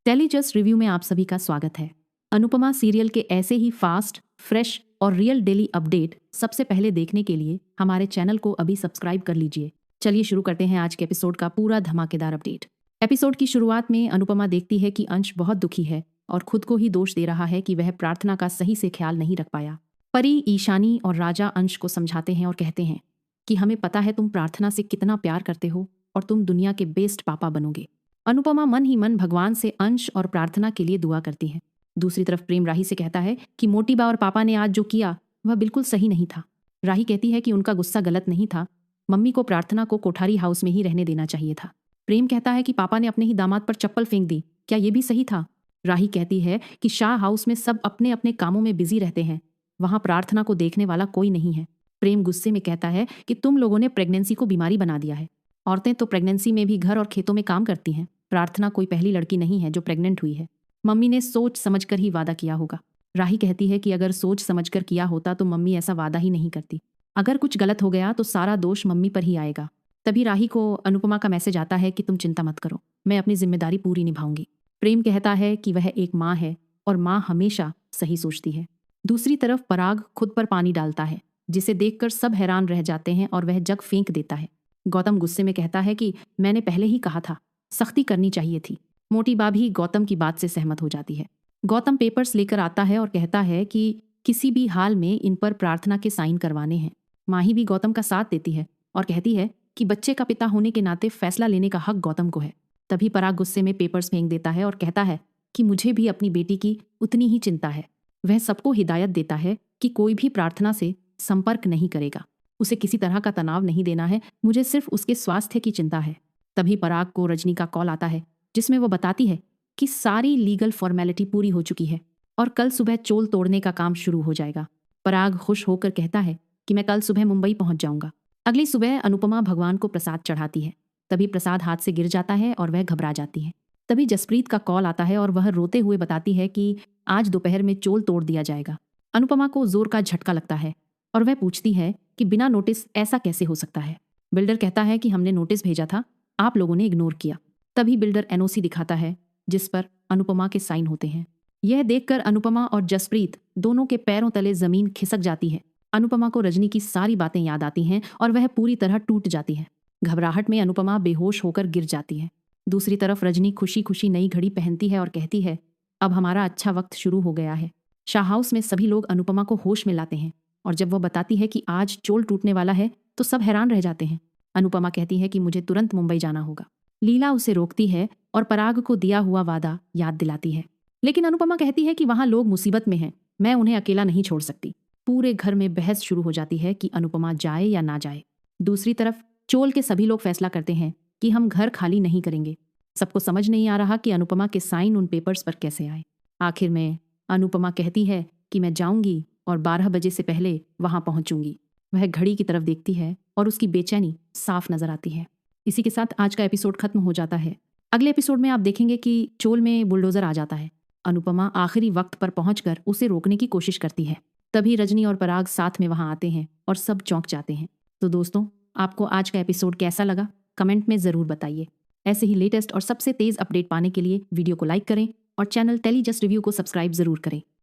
टेलीजस्ट review में आप सभी का स्वागत है। अनुपमा सीरियल के ऐसे ही फास्ट, फ्रेश और रियल डेली अपडेट सबसे पहले देखने के लिए हमारे चैनल को अभी सब्सक्राइब कर लीजिए। चलिए शुरू करते हैं आज के एपिसोड का पूरा धमाकेदार अपडेट। एपिसोड की शुरुआत में अनुपमा देखती है कि अंश बहुत दुखी है और खुद को ही दोष दे रहा है कि वह प्रार्थना का सही से ख्याल नहीं रख पाया। परी, ईशानी और राजा अंश को समझाते हैं और कहते हैं कि हमें पता है तुम प्रार्थना से कितना प्यार करते हो और तुम दुनिया के बेस्ट पापा बनोगे। अनुपमा मन ही मन भगवान से अंश और प्रार्थना के लिए दुआ करती है। दूसरी तरफ प्रेम राही से कहता है कि मोटी बा और पापा ने आज जो किया वह बिल्कुल सही नहीं था। राही कहती है कि उनका गुस्सा गलत नहीं था, मम्मी को प्रार्थना को कोठारी हाउस में ही रहने देना चाहिए था। प्रेम कहता है कि पापा ने अपने ही दामाद पर चप्पल फेंक दी, क्या ये भी सही था? राही कहती है कि शाह हाउस में सब अपने अपने कामों में बिजी रहते हैं, वहां प्रार्थना को देखने वाला कोई नहीं है। प्रेम गुस्से में कहता है कि तुम लोगों ने प्रेगनेंसी को बीमारी बना दिया है। औरतें तो प्रेगनेंसी में भी घर और खेतों में काम करती हैं। प्रार्थना कोई पहली लड़की नहीं है जो प्रेग्नेंट हुई है। मम्मी ने सोच समझकर ही वादा किया होगा। राही कहती है कि अगर सोच समझकर किया होता तो मम्मी ऐसा वादा ही नहीं करती। अगर कुछ गलत हो गया तो सारा दोष मम्मी पर ही आएगा। तभी राही को अनुपमा का मैसेज आता है कि तुम चिंता मत करो, मैं अपनी जिम्मेदारी पूरी निभाऊंगी। प्रेम कहता है कि वह एक माँ है और माँ हमेशा सही सोचती है। दूसरी तरफ पराग खुद पर पानी डालता है, जिसे देखकर सब हैरान रह जाते हैं और वह जग फेंक देता है। गौतम गुस्से में कहता है कि मैंने पहले ही कहा था, सख्ती करनी चाहिए थी। मोटी बा भी गौतम की बात से सहमत हो जाती है। गौतम पेपर्स लेकर आता है और कहता है कि किसी भी हाल में इन पर प्रार्थना के साइन करवाने हैं। माही भी गौतम का साथ देती है और कहती है कि बच्चे का पिता होने के नाते फैसला लेने का हक गौतम को है। तभी पराग गुस्से में पेपर्स फेंक देता है और कहता है कि मुझे भी अपनी बेटी की उतनी ही चिंता है। वह सबको हिदायत देता है कि कोई भी प्रार्थना से संपर्क नहीं करेगा, उसे किसी तरह का तनाव नहीं देना है, मुझे सिर्फ उसके स्वास्थ्य की चिंता है। तभी पराग को रजनी का कॉल आता है, जिसमें वो बताती है कि सारी लीगल फॉर्मेलिटी पूरी हो चुकी है और कल सुबह चोल तोड़ने का काम शुरू हो जाएगा। पराग खुश होकर कहता है कि मैं कल सुबह मुंबई पहुंच जाऊंगा। अगली सुबह अनुपमा भगवान को प्रसाद चढ़ाती है। तभी प्रसाद हाथ से गिर जाता है और वह घबरा जाती है। तभी जसप्रीत का कॉल आता है और वह रोते हुए बताती है कि आज दोपहर में चोल तोड़ दिया जाएगा। अनुपमा को जोर का झटका लगता है और वह पूछती है कि बिना नोटिस ऐसा कैसे हो सकता है। बिल्डर कहता है कि हमने नोटिस भेजा था, आप लोगों ने इग्नोर किया। तभी बिल्डर एनओसी दिखाता है जिस पर अनुपमा के साइन होते हैं। यह देखकर अनुपमा और जसप्रीत दोनों के पैरों तले जमीन खिसक जाती है। अनुपमा को रजनी की सारी बातें याद आती हैं और वह पूरी तरह टूट जाती है। घबराहट में अनुपमा बेहोश होकर गिर जाती है। दूसरी तरफ रजनी खुशी खुशी नई घड़ी पहनती है और कहती है, अब हमारा अच्छा वक्त शुरू हो गया है। शाह हाउस में सभी लोग अनुपमा को होश में लाते हैं और जब वह बताती है कि आज चोल टूटने वाला है तो सब हैरान रह जाते हैं। अनुपमा कहती है कि मुझे तुरंत मुंबई जाना होगा। लीला उसे रोकती है और पराग को दिया हुआ वादा याद दिलाती है, लेकिन अनुपमा कहती है कि वहां लोग मुसीबत में हैं, मैं उन्हें अकेला नहीं छोड़ सकती। पूरे घर में बहस शुरू हो जाती है कि अनुपमा जाए या ना जाए। दूसरी तरफ चोल के सभी लोग फैसला करते हैं कि हम घर खाली नहीं करेंगे। सबको समझ नहीं आ रहा कि अनुपमा के साइन उन पेपर्स पर कैसे आए। आखिर में अनुपमा कहती है कि मैं जाऊंगी और 12 बजे से पहले वहां पहुंचूंगी। वह घड़ी की तरफ देखती है और उसकी बेचैनी साफ नजर आती है। इसी के साथ आज का एपिसोड खत्म हो जाता है। अगले एपिसोड में आप देखेंगे कि चोल में बुलडोजर आ जाता है। अनुपमा आखिरी वक्त पर पहुंचकर उसे रोकने की कोशिश करती है। तभी रजनी और पराग साथ में वहां आते हैं और सब चौंक जाते हैं। तो दोस्तों, आपको आज का एपिसोड कैसा लगा कमेंट में जरूर बताइए। ऐसे ही लेटेस्ट और सबसे तेज अपडेट पाने के लिए वीडियो को लाइक करें और चैनल टेली जस्ट रिव्यू को सब्सक्राइब जरूर करें।